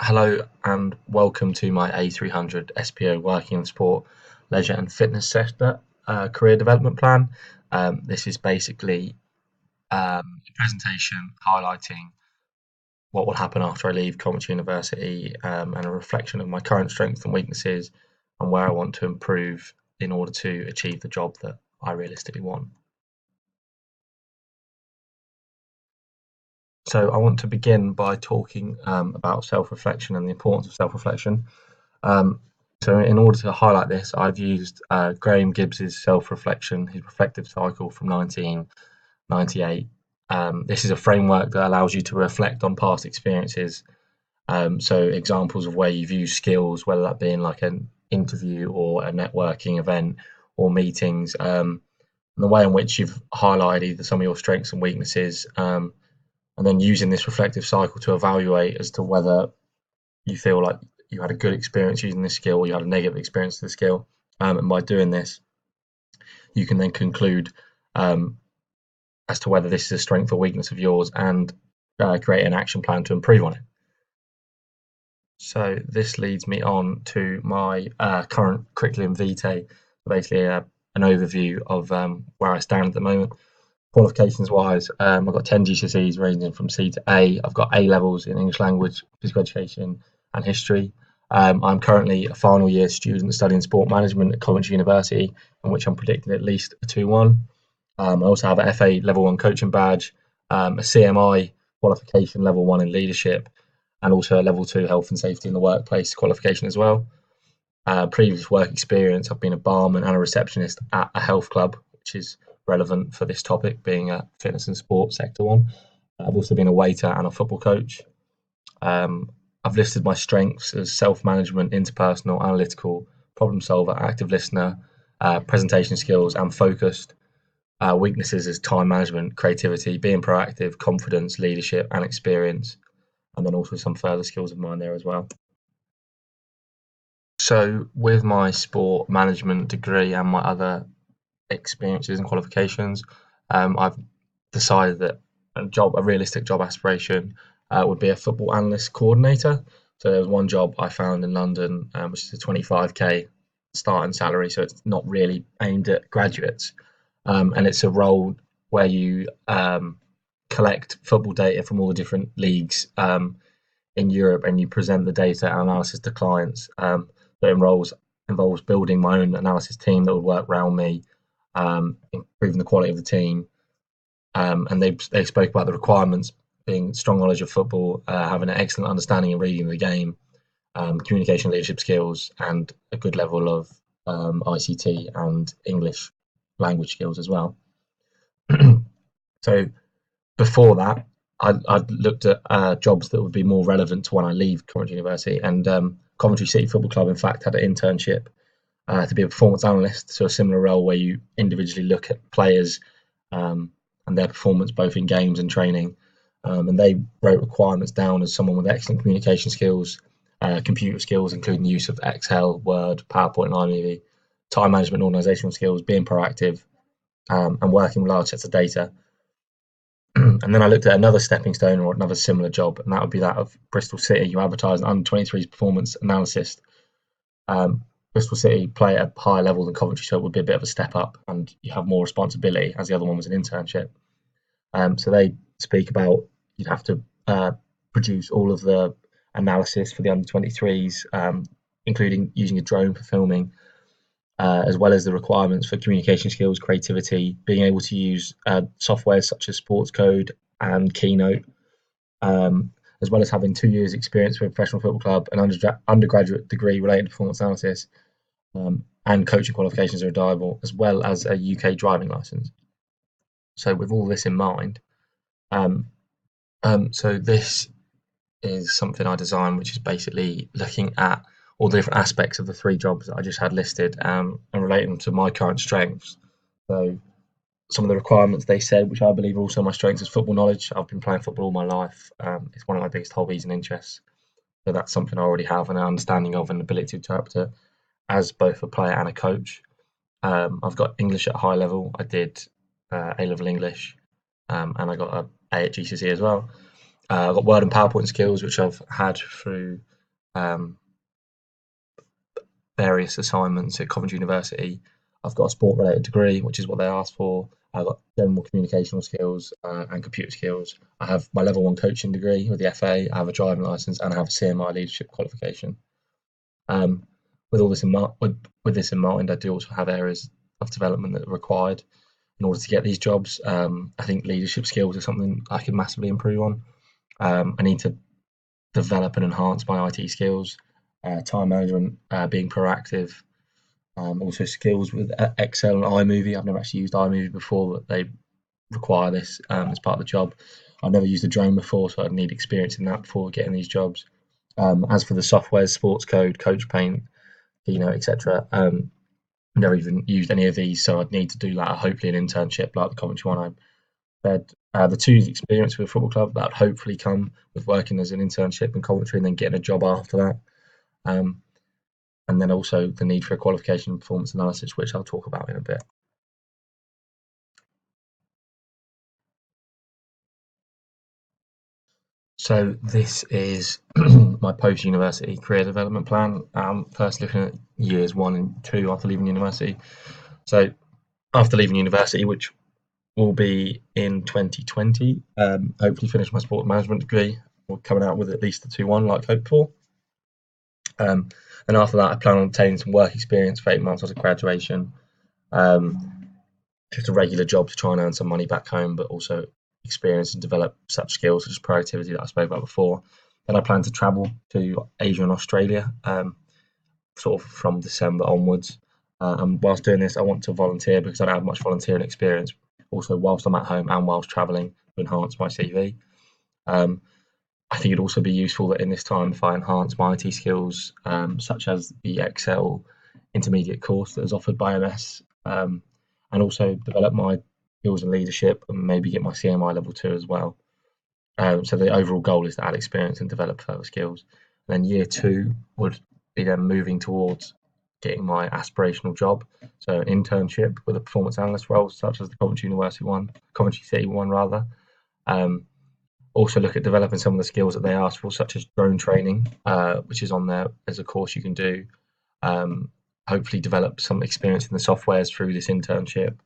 Hello and welcome to my A300SPO Working in Sport, Leisure and Fitness Sector Career Development Plan. This is basically a presentation highlighting what will happen after I leave Coventry University and a reflection of my current strengths and weaknesses and where I want to improve in order to achieve the job that I realistically want. So I want to begin by talking about self-reflection and the importance of self-reflection. So in order to highlight this, I've used Graham Gibbs's self-reflection, his reflective cycle from 1998. This is a framework that allows you to reflect on past experiences. So examples of where you've used skills, whether that be in like an interview or a networking event or meetings, and the way in which you've highlighted either some of your strengths and weaknesses, and then using this reflective cycle to evaluate as to whether you feel like you had a good experience using this skill or you had a negative experience with the skill. And by doing this, you can then conclude as to whether this is a strength or weakness of yours and create an action plan to improve on it. So this leads me on to my current curriculum vitae, basically an overview of where I stand at the moment. Qualifications wise, I've got 10 GCSEs ranging from C to A. I've got A levels in English language, physical education, and history. I'm currently a final year student studying sport management at Coventry University, in which I'm predicting at least a 2-1. I also have an FA level 1 coaching badge, a CMI qualification level 1 in leadership, and also a level 2 health and safety in the workplace qualification as well. Previous work experience, I've been a barman and a receptionist at a health club, which is relevant for this topic, being a fitness and sports sector one. I've also been a waiter and a football coach. I've listed my strengths as self-management, interpersonal, analytical, problem solver, active listener, presentation skills, and focused. Weaknesses as time management, creativity, being proactive, confidence, leadership, and experience, and then also some further skills of mine there as well. So with my sport management degree and my other experiences and qualifications, I've decided that a realistic job aspiration would be a football analyst coordinator. So there was one job I found in London, which is a 25k starting salary, so it's not really aimed at graduates, and it's a role where you collect football data from all the different leagues in Europe, and you present the data analysis to clients. That involves building my own analysis team that would work around me, improving the quality of the team. And they spoke about the requirements being strong knowledge of football, having an excellent understanding and reading of the game, communication leadership skills, and a good level of ICT and English language skills as well. So before that, I'd looked at jobs that would be more relevant to when I leave Coventry University, and Coventry City Football Club, in fact, had an internship to be a performance analyst, so a similar role where you individually look at players and their performance both in games and training. And they wrote requirements down as someone with excellent communication skills, computer skills, including use of Excel, Word, PowerPoint, and iMovie, time management, and organizational skills, being proactive, and working with large sets of data. And then I looked at another stepping stone or another similar job, and that would be that of Bristol City, who advertised an under-23s performance analyst. Bristol City play at a higher level than Coventry, so it would be a bit of a step up, and you have more responsibility, as the other one was an internship. So they speak about you'd have to produce all of the analysis for the under-23s, including using a drone for filming, as well as the requirements for communication skills, creativity, being able to use software such as Sports Code and Keynote, as well as having 2 years experience with a professional football club, an undergraduate degree related to performance analysis, and coaching qualifications are desirable, as well as a UK driving license. So with all this in mind, so this is something I designed, which is basically looking at all the different aspects of the 3 jobs that I just had listed, and relating them to my current strengths. So some of the requirements they said, which I believe are also my strengths, is football knowledge. I've been playing football all my life. It's one of my biggest hobbies and interests. So that's something I already have an understanding of and ability to interpret it as both a player and a coach. I've got English at a high level. I did A-level English, and I got a A at GCSE as well. I've got Word and PowerPoint skills, which I've had through um, various assignments at Coventry University. I've got a sport-related degree, which is what they asked for. I've got general communicational skills and computer skills. I have my level one coaching degree with the FA. I have a driving license and I have a CMI leadership qualification. Um, with all this in mind, with this in mind, I do also have areas of development that are required in order to get these jobs. I think leadership skills are something I can massively improve on. I need to develop and enhance my IT skills, time management, being proactive, also skills with Excel and iMovie. I've never actually used iMovie before, but they require this as part of the job. I've never used a drone before, so I'd need experience in that before getting these jobs. As for the software, Sports Code, Coach Paint, Keynote, etc., never even used any of these, so I'd need to do that. Hopefully, an internship like the Coventry one I said. The two years experience with a football club that would hopefully come with working as an internship in Coventry and then getting a job after that. Um, and then also the need for a qualification in performance analysis, which I'll talk about in a bit. So this is my post-university career development plan. First looking at years 1 and 2 after leaving university. So after leaving university, which will be in 2020, hopefully finish my sport management degree, or coming out with at least a 2-1 like hoped for. And after that, I plan on obtaining some work experience for 8 months after graduation. Just a regular job to try and earn some money back home, but also experience and develop such skills such as productivity that I spoke about before. Then I plan to travel to Asia and Australia, sort of from December onwards. And whilst doing this, I want to volunteer because I don't have much volunteering experience. Also, whilst I'm at home and whilst traveling, to enhance my CV. Um, I think it'd also be useful that in this time, if I enhance my IT skills, such as the Excel intermediate course that is offered by MS, and also develop my skills in leadership and maybe get my CMI level 2 as well. So the overall goal is to add experience and develop further skills. And then year 2 would be then moving towards getting my aspirational job, so an internship with a performance analyst role, such as the Coventry University one, Coventry City one rather. Um, Also look at developing some of the skills that they ask for, such as drone training, which is on there as a course you can do. Um, Hopefully develop some experience in the softwares through this internship.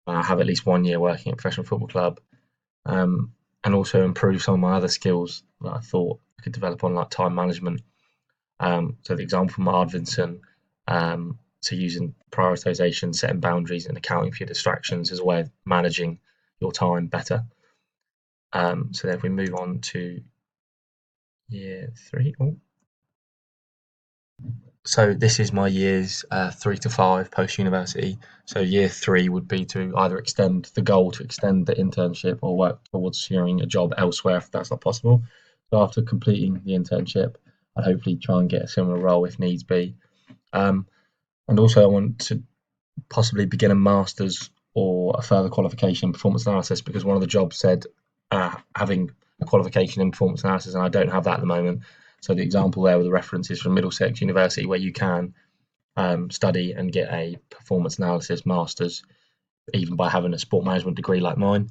Have at least 1 year working at a professional football club, and also improve some of my other skills that I thought I could develop on, like time management. So the example from Ardvinson, so using prioritization, setting boundaries, and accounting for your distractions as a way of managing your time better. So then if we move on to year 3. Oh. So this is my years 3 to 5 post university. So year 3 would be to either extend the goal to extend the internship or work towards securing a job elsewhere if that's not possible. So after completing the internship, I'd hopefully try and get a similar role if needs be. And also I want to possibly begin a master's or a further qualification in performance analysis, because one of the jobs said having a qualification in performance analysis, and I don't have that at the moment. So the example there with the references from Middlesex University, where you can study and get a performance analysis master's, even by having a sport management degree like mine.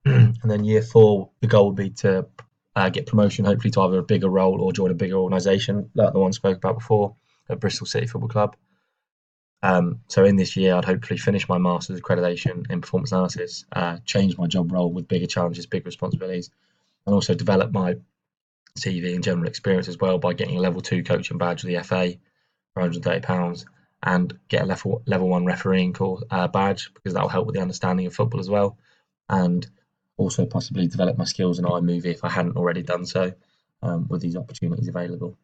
And then year 4, the goal would be to get promotion, hopefully to either a bigger role or join a bigger organisation, like the one I spoke about before at Bristol City Football Club. So in this year, I'd hopefully finish my master's accreditation in performance analysis, change my job role with bigger challenges, big responsibilities, and also develop my CV and general experience as well by getting a level 2 coaching badge with the FA for £130, and get a level 1 refereeing course badge, because that will help with the understanding of football as well, and also possibly develop my skills in iMovie if I hadn't already done so, with these opportunities available.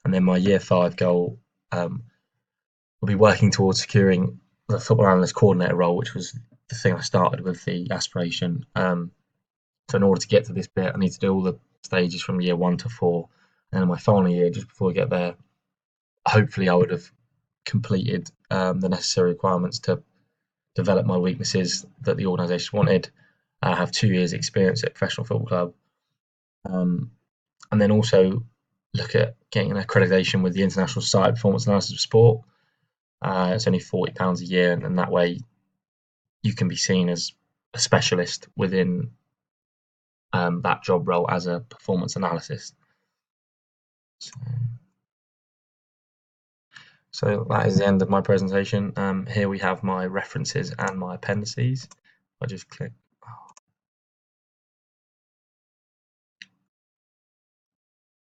And then my year 5 goal will be working towards securing the football analyst coordinator role, which was the thing I started with, the aspiration. So in order to get to this bit, I need to do all the stages from year 1 to 4, and in my final year, just before I get there, hopefully I would have completed the necessary requirements to develop my weaknesses that the organisation wanted. I have 2 years experience at a professional football club, and then also look at getting an accreditation with the International Society of Performance Analysis of Sport. It's only £40 a year, and that way you can be seen as a specialist within that job role as a performance analyst. So So that is the end of my presentation. Here we have my references and my appendices. I just click.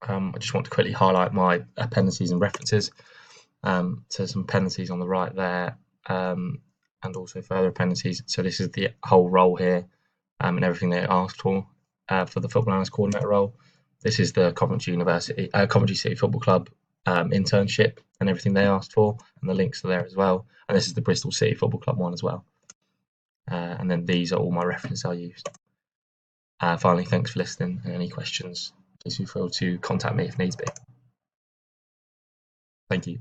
I just want to quickly highlight my appendices and references. So some appendices on the right there, and also further appendices. So this is the whole role here, and everything they asked for the football analyst coordinator role. This is the Coventry City Football Club internship and everything they asked for, and the links are there as well. And this is the Bristol City Football Club one as well. And then these are all my references I used. Finally, thanks for listening, and any questions, please feel free to contact me if needs be. Thank you.